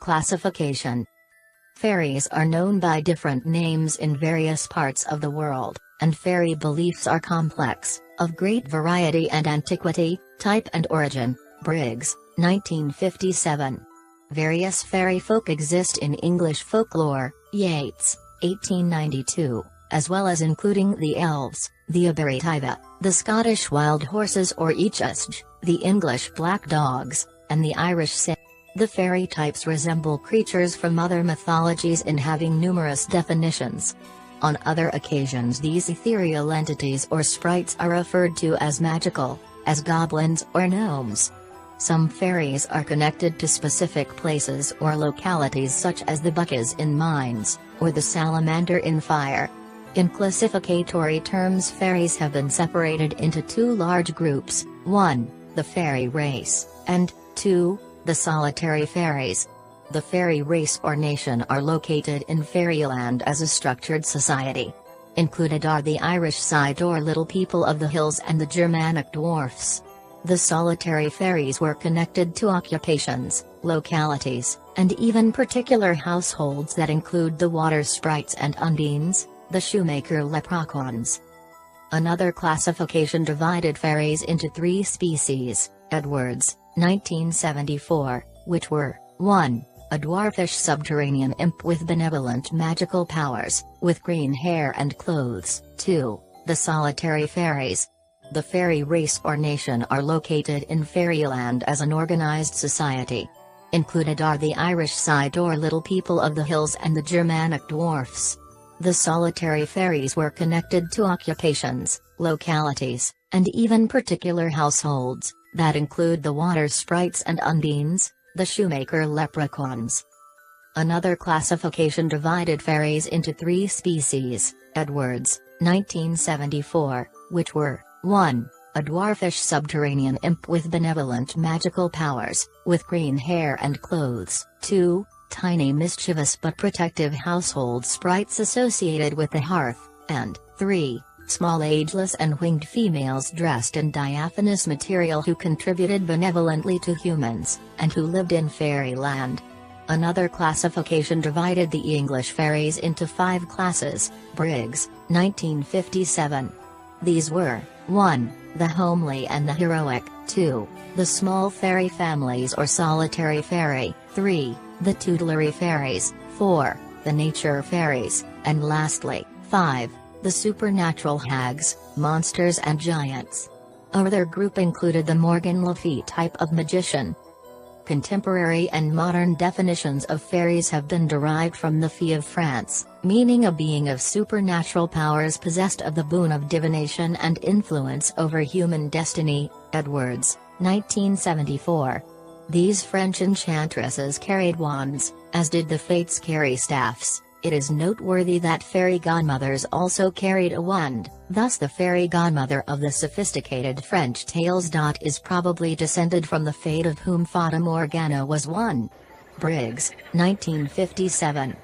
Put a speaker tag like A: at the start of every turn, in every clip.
A: Classification. Fairies are known by different names in various parts of the world, and fairy beliefs are complex, of great variety and antiquity, type and origin. Briggs, 1957. Various fairy folk exist in English folklore, Yeats, 1892, as well as including the elves, the Aberrativi, the Scottish wild horses or Eachusge, the English black dogs, and the Irish Saint. The fairy types resemble creatures from other mythologies in having numerous definitions. On other occasions these ethereal entities or sprites are referred to as magical, as goblins or gnomes. Some fairies are connected to specific places or localities such as the buckas in mines, or the salamander in fire. In classificatory terms, fairies have been separated into two large groups, 1, the fairy race, and 2, the solitary fairies. The fairy race or nation are located in fairyland as a structured society. Included are the Irish side or little people of the hills and the Germanic dwarfs. The solitary fairies were connected to occupations, localities, and even particular households that include the water sprites and undines, the shoemaker leprechauns. Another classification divided fairies into 3 species, Edwards, 1974, which were, 1, a dwarfish subterranean imp with benevolent magical powers, with green hair and clothes. 2, the solitary fairies. The fairy race or nation are located in fairyland as an organized society. Included are the Irish side or little people of the hills and the Germanic dwarfs. The solitary fairies were connected to occupations, localities, and even particular households, that include the water sprites and undines, the shoemaker leprechauns. Another classification divided fairies into 3 species, Edwards, 1974, which were, 1, a dwarfish subterranean imp with benevolent magical powers, with green hair and clothes. 2, tiny mischievous but protective household sprites associated with the hearth, and 3, small ageless and winged females dressed in diaphanous material who contributed benevolently to humans, and who lived in fairyland. Another classification divided the English fairies into 5 classes, Briggs, 1957. These were, 1, the homely and the heroic, 2, the small fairy families or solitary fairy, 3, the tutelary fairies, 4, the nature fairies, and lastly, 5, the supernatural hags, monsters and giants. Another group included the Morgan Le Fay type of magician. Contemporary and modern definitions of fairies have been derived from the Fée of France, meaning a being of supernatural powers possessed of the boon of divination and influence over human destiny, Edwards, 1974. These French enchantresses carried wands, as did the Fates carry staffs. It is noteworthy that fairy godmothers also carried a wand, thus the fairy godmother of the sophisticated French tales. Is probably descended from the Fate of whom Fata Morgana was one. Briggs, 1957.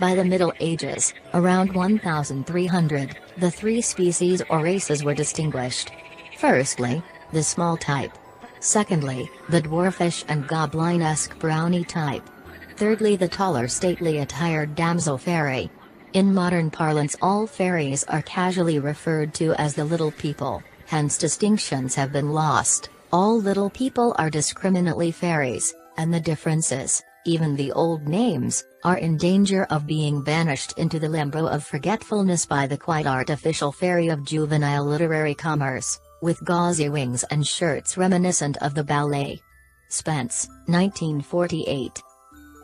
A: By the Middle Ages, around 1300, the 3 species or races were distinguished. Firstly, the small type. Secondly, the dwarfish and goblinesque brownie type. Thirdly, the taller stately attired damsel fairy. In modern parlance all fairies are casually referred to as the little people, hence distinctions have been lost. All little people are discriminately fairies, and the differences, even the old names, are in danger of being banished into the limbo of forgetfulness by the quite artificial fairy of juvenile literary commerce, with gauzy wings and shirts reminiscent of the ballet. Spence, 1948.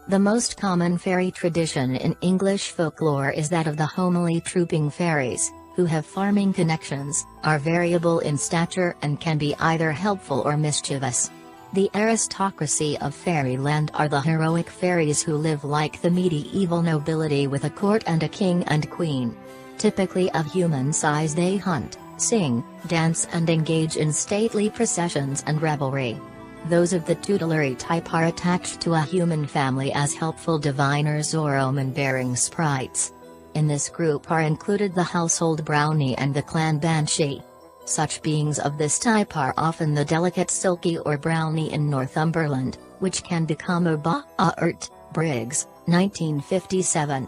A: The most common fairy tradition in English folklore is that of the homely trooping fairies, who have farming connections, are variable in stature and can be either helpful or mischievous. The aristocracy of fairyland are the heroic fairies who live like the medieval nobility with a court and a king and queen. Typically of human size, they hunt, sing, dance and engage in stately processions and revelry. Those of the tutelary type are attached to a human family as helpful diviners or omen-bearing sprites. In this group are included the household brownie and the clan banshee. Such beings of this type are often the delicate silky or brownie in Northumberland, which can become a ba-urt, Briggs, 1957.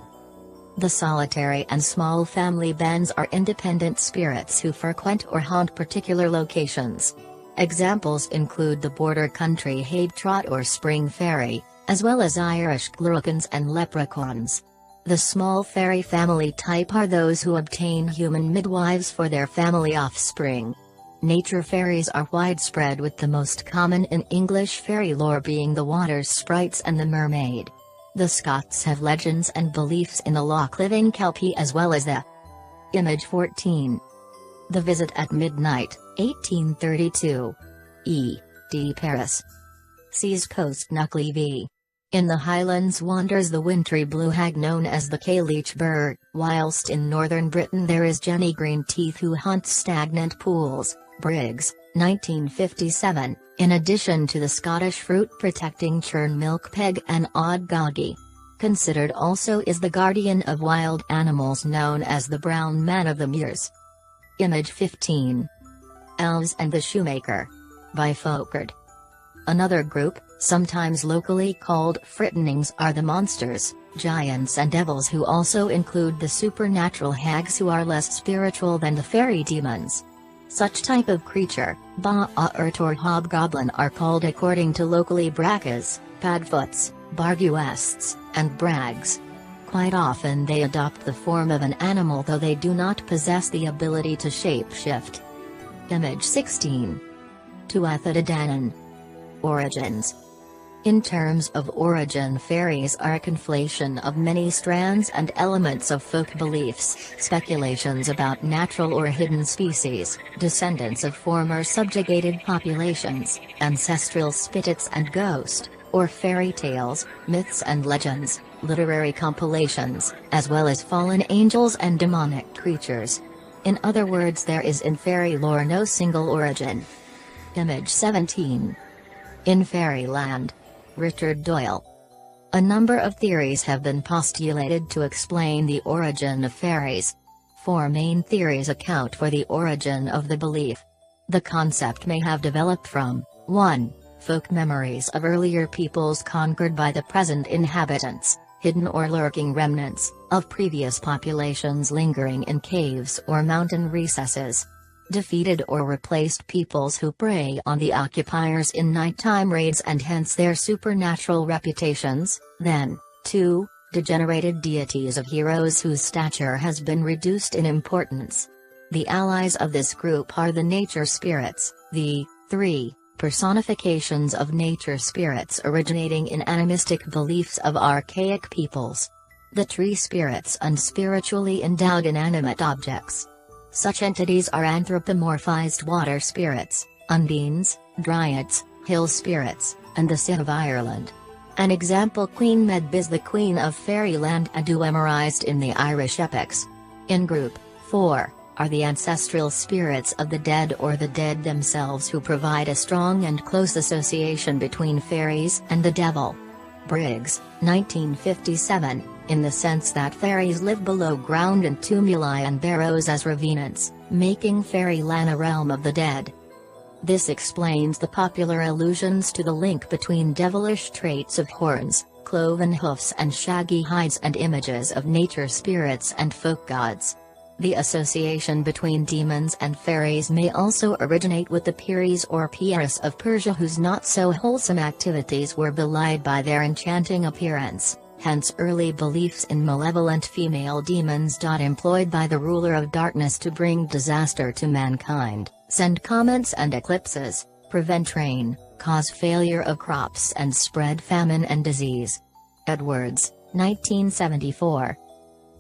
A: The solitary and small family bands are independent spirits who frequent or haunt particular locations. Examples include the border country Hague Trot or Spring Fairy, as well as Irish glurkins and leprechauns. The small fairy family type are those who obtain human midwives for their family offspring. Nature fairies are widespread, with the most common in English fairy lore being the water sprites and the mermaid. The Scots have legends and beliefs in the loch-living kelpie as well as the Image 14. The Visit at Midnight, 1832. E. D. Paris. Seas Coast Knuckly v. In the Highlands wanders the wintry blue hag known as the Cailleach bird, whilst in northern Britain there is Jenny Greenteeth who hunts stagnant pools. Briggs, 1957, in addition to the Scottish fruit-protecting churn milkpeg and odd goggie. Considered also is the guardian of wild animals known as the Brown Man of the Muirs. Image 15. Elves and the Shoemaker. By Folkert. Another group, sometimes locally called Frittenings, are the monsters, giants and devils, who also include the supernatural hags who are less spiritual than the fairy demons. Such type of creature, Ba'urt or hobgoblin, are called according to locally bracas, padfoots, barguests, and brags. Quite often they adopt the form of an animal, though they do not possess the ability to shape-shift. Image 16. Tuatha Origins. In terms of origin, fairies are a conflation of many strands and elements of folk beliefs, speculations about natural or hidden species, descendants of former subjugated populations, ancestral spirits and ghost, or fairy tales, myths and legends, literary compilations, as well as fallen angels and demonic creatures. In other words, there is in fairy lore no single origin. Image 17. In Fairyland. Richard Doyle. A number of theories have been postulated to explain the origin of fairies. Four main theories account for the origin of the belief. The concept may have developed from 1. Folk memories of earlier peoples conquered by the present inhabitants, hidden or lurking remnants of previous populations lingering in caves or mountain recesses. Defeated or replaced peoples who prey on the occupiers in nighttime raids and hence their supernatural reputations. Then, 2. Degenerated deities of heroes whose stature has been reduced in importance. The allies of this group are the nature spirits. The 3. Personifications of nature spirits originating in animistic beliefs of archaic peoples. The tree spirits and spiritually endowed inanimate objects. Such entities are anthropomorphized water spirits, undines, dryads, hill spirits, and the Sin of Ireland. An example, Queen Medb, the Queen of Fairyland, and emerized in the Irish epics. In Group 4, are the ancestral spirits of the dead or the dead themselves, who provide a strong and close association between fairies and the devil. Briggs, 1957. In the sense that fairies live below ground in tumuli and barrows as revenants, making fairyland a realm of the dead. This explains the popular allusions to the link between devilish traits of horns, cloven hoofs and shaggy hides, and images of nature spirits and folk gods. The association between demons and fairies may also originate with the Peris or Pieris of Persia, whose not-so-wholesome activities were belied by their enchanting appearance. Hence early beliefs in malevolent female demons. Employed by the ruler of darkness to bring disaster to mankind, send comets and eclipses, prevent rain, cause failure of crops and spread famine and disease. Edwards, 1974.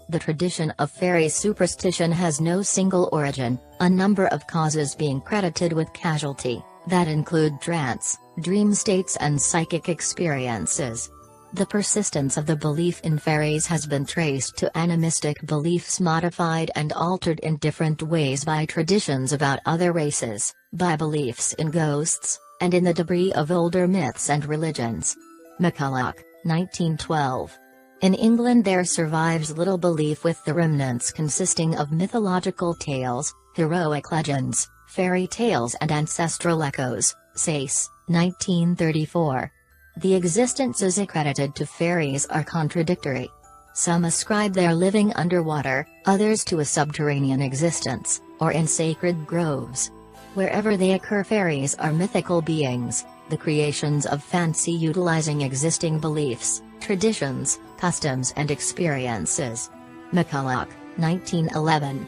A: The tradition of fairy superstition has no single origin, a number of causes being credited with casualty, that include trance, dream states and psychic experiences. The persistence of the belief in fairies has been traced to animistic beliefs modified and altered in different ways by traditions about other races, by beliefs in ghosts, and in the debris of older myths and religions. McCulloch, 1912. In England there survives little belief, with the remnants consisting of mythological tales, heroic legends, fairy tales and ancestral echoes. Sayce, 1934. The existences accredited to fairies are contradictory. Some ascribe their living underwater, others to a subterranean existence, or in sacred groves. Wherever they occur, fairies are mythical beings, the creations of fancy utilizing existing beliefs, traditions, customs and experiences. McCulloch, 1911.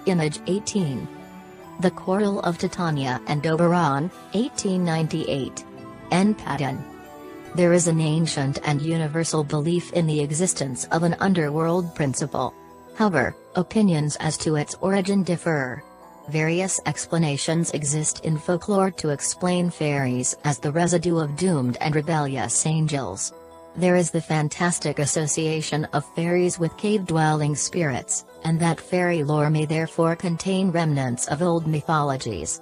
A: Image 18. The Quarrel of Titania and Oberon, 1898. N. Patton. There is an ancient and universal belief in the existence of an underworld principle. However, opinions as to its origin differ. Various explanations exist in folklore to explain fairies as the residue of doomed and rebellious angels. There is the fantastic association of fairies with cave-dwelling spirits, and that fairy lore may therefore contain remnants of old mythologies.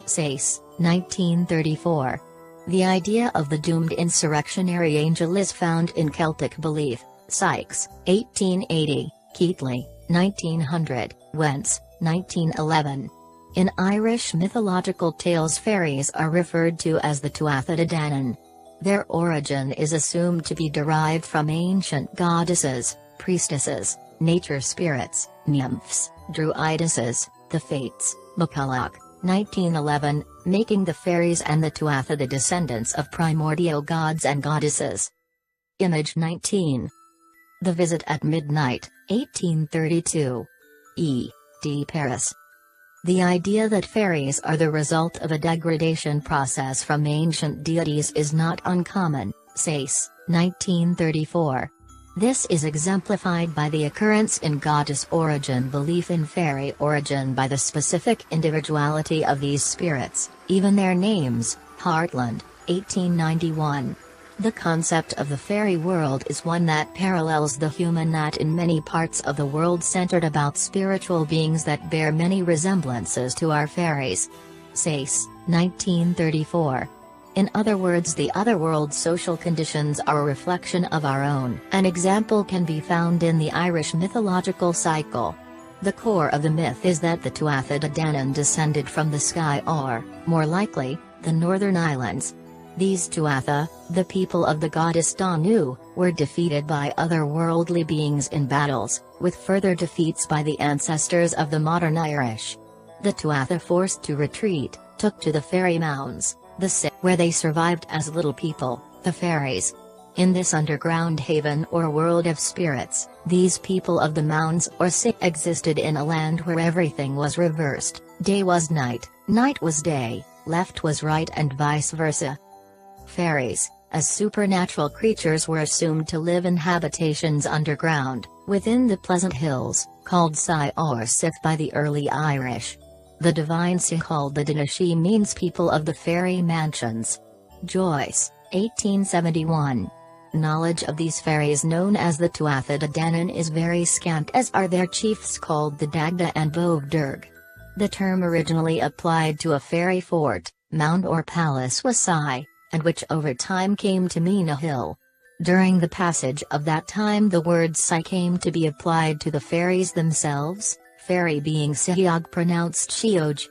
A: Sayce, 1934. The idea of the doomed insurrectionary angel is found in Celtic belief. Sykes, 1880, Keatley, 1900, Wentz, 1911. In Irish mythological tales, fairies are referred to as the Tuatha De Danann. Their origin is assumed to be derived from ancient goddesses, priestesses, nature spirits, nymphs, druidesses, the Fates. McCulloch, 1911, making the fairies and the Tuatha the descendants of primordial gods and goddesses. Image 19. The Visit at Midnight, 1832. E. D. Paris. The idea that fairies are the result of a degradation process from ancient deities is not uncommon. Sayce, 1934. This is exemplified by the occurrence in goddess origin belief in fairy origin by the specific individuality of these spirits, even their names. Heartland, 1891. The concept of the fairy world is one that parallels the human, that in many parts of the world centered about spiritual beings that bear many resemblances to our fairies. Sayce, 1934. In other words, the otherworld social conditions are a reflection of our own. An example can be found in the Irish mythological cycle. The core of the myth is that the Tuatha De Danann descended from the sky, or, more likely, the Northern Islands. These Tuatha, the people of the goddess Danu, were defeated by otherworldly beings in battles, with further defeats by the ancestors of the modern Irish. The Tuatha, forced to retreat, took to the fairy mounds, where they survived as little people, the fairies. In this underground haven or world of spirits, these people of the mounds or existed in a land where everything was reversed. Day was night, night was day, left was right and vice versa. Fairies, as supernatural creatures, were assumed to live in habitations underground, within the pleasant hills, called Sai or Sith by the early Irish. The divine Sai called the Dinashi means people of the fairy mansions. Joyce, 1871. Knowledge of these fairies known as the Tuatha De Danann is very scant, as are their chiefs called the Dagda and Bovderg. The term originally applied to a fairy fort, mound or palace was Sai, and which over time came to mean a hill. During the passage of that time, the word Sai came to be applied to the fairies themselves, fairy being Sihiog pronounced Shioj.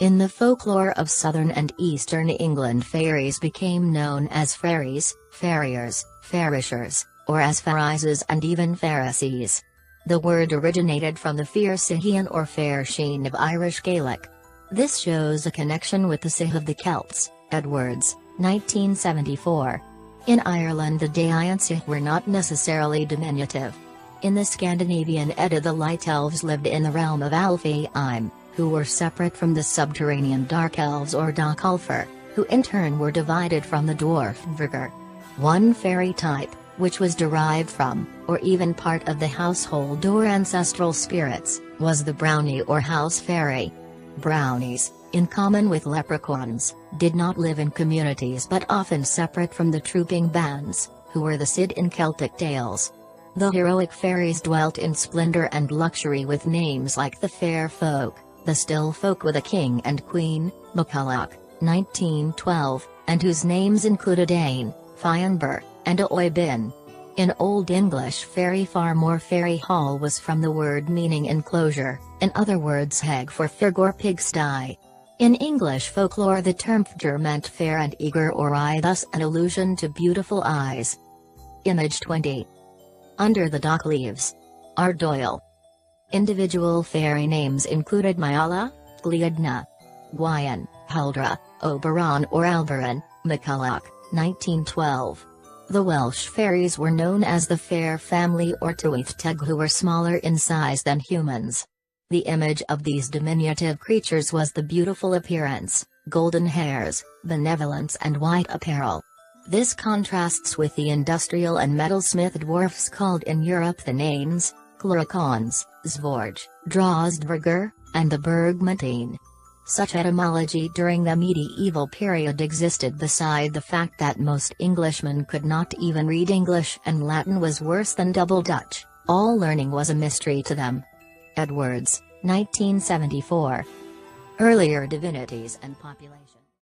A: In the folklore of southern and eastern England, fairies became known as fairies, farriers, farishers, or as pharises and even Pharisees. The word originated from the Fair Sihian or Fair Sheen of Irish Gaelic. This shows a connection with the Sih of the Celts. Edwards, 1974. In Ireland, the Daeansih were not necessarily diminutive. In the Scandinavian Edda, the Light Elves lived in the realm of Alfheim, who were separate from the subterranean Dark Elves or Dakalfar, who in turn were divided from the Dwarf Dvergr. One fairy type, which was derived from, or even part of the household or ancestral spirits, was the brownie or house fairy. Brownies, in common with leprechauns, did not live in communities but often separate from the trooping bands, who were the Cid in Celtic tales. The heroic fairies dwelt in splendor and luxury with names like the Fair Folk, the Still Folk with a king and queen, McCulloch, 1912, and whose names included Ain, Fianber, and Oibin. In Old English, fairy farm or fairy hall was from the word meaning enclosure, in other words heg for fig or pigsty. In English folklore, the term fger meant fair and eager or eye, thus an allusion to beautiful eyes. Image 20. Under the Dock Leaves. R. Doyle. Individual fairy names included Myala, Gliadna, Gwayan, Huldra, Oberon or Alberon, McCulloch, 1912. The Welsh fairies were known as the Fair Family or Tylwyth who were smaller in size than humans. The image of these diminutive creatures was the beautiful appearance, golden hairs, benevolence and white apparel. This contrasts with the industrial and metalsmith dwarfs called in Europe the Nanes, Chloricons, Zvorj, Drozdberger, and the Bergmantine. Such etymology during the medieval period existed beside the fact that most Englishmen could not even read English and Latin was worse than Double Dutch. All learning was a mystery to them. Edwards, 1974. Earlier divinities and population.